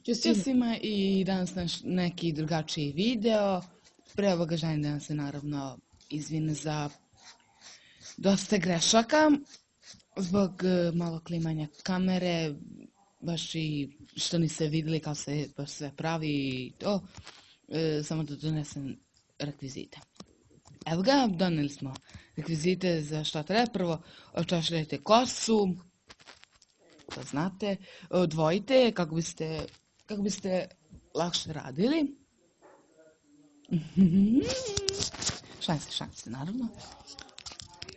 Ćao svima i danas neki drugačiji video. Pre ovoga želim da vam se naravno izvine za dosta grešaka zbog malo klimanja kamere, baš i što niste vidjeli kako se baš sve pravi i to, samo da donesem rekvizite. Evo ga, doneli smo rekvizite za šta treba. Prvo očešljajte kosu, to znate, odvojite kako biste lakše radili. Šalim se, naravno.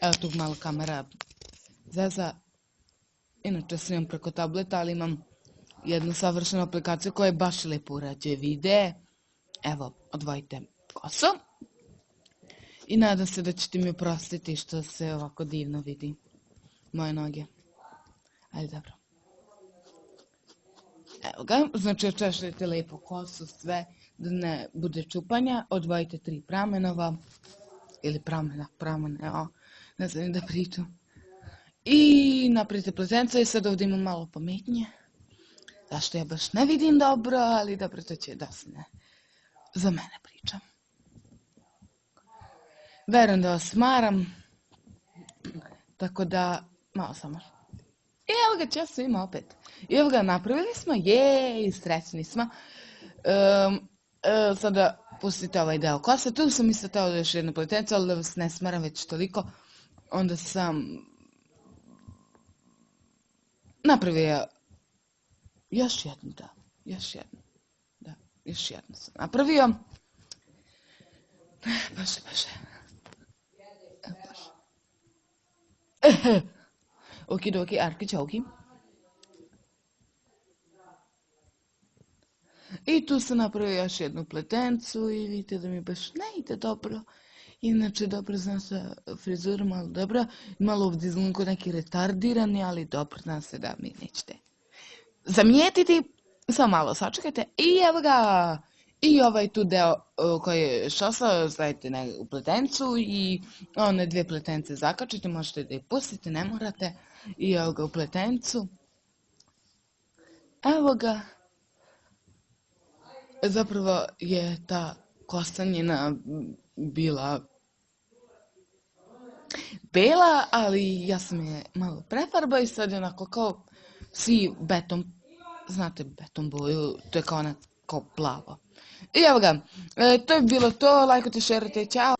Evo tu malo kamera zeza. Inače snimam preko tableta, ali imam jednu savršenu aplikaciju koja baš lijepo urađuje videe. Evo, odvojite kosu. I nadam se da ćete mi oprostiti što se ovako divno vidi moje noge. Ajde, dobro. Evo ga, znači očešljajte lijepo kosu, sve, da ne bude čupanja. Odvojite 3 pramenova, ili pramene, ne znam da pričam. I napravite pletencu i sad ovdje imam malo pametnije. Zašto ja baš ne vidim dobro, ali dobro, to će da se ne za mene pričam. Verujem da vas maram, tako da, malo samo. I evo ga, čas svima opet. I evo ga, napravili smo, jej, srećni smo. Sada pustite ovaj deo kose. Tu sam isto teo još jednu pletencu, ali da vas ne smaram već toliko. Onda sam napravio još jednu, još jednu sam napravio. Baše. Okidoki, arkičoki. I tu sam napravio još jednu pletencu i vidite da mi baš ne ide dobro. Inače dobro znam sa frizurom, ali dobro. Malo ovdje izgledam kod neki retardirani, ali dobro znam se da mi nećete zamijetiti. Samo malo sačekajte. I evo ga. I ovaj tu deo koji je šosao stavite u pletencu i one 2 pletence zakačite. Možete da ih pustite, ne morate. I evo ga u pletencu. Evo ga. Zapravo je ta kosa njena bila bela, ali ja sam je malo prefarbao i sad je onako kao svi beton, znate beton boju, to je kao ona kao plavo. I evo ga, to je bilo to, lajkujte, šerujte, čao.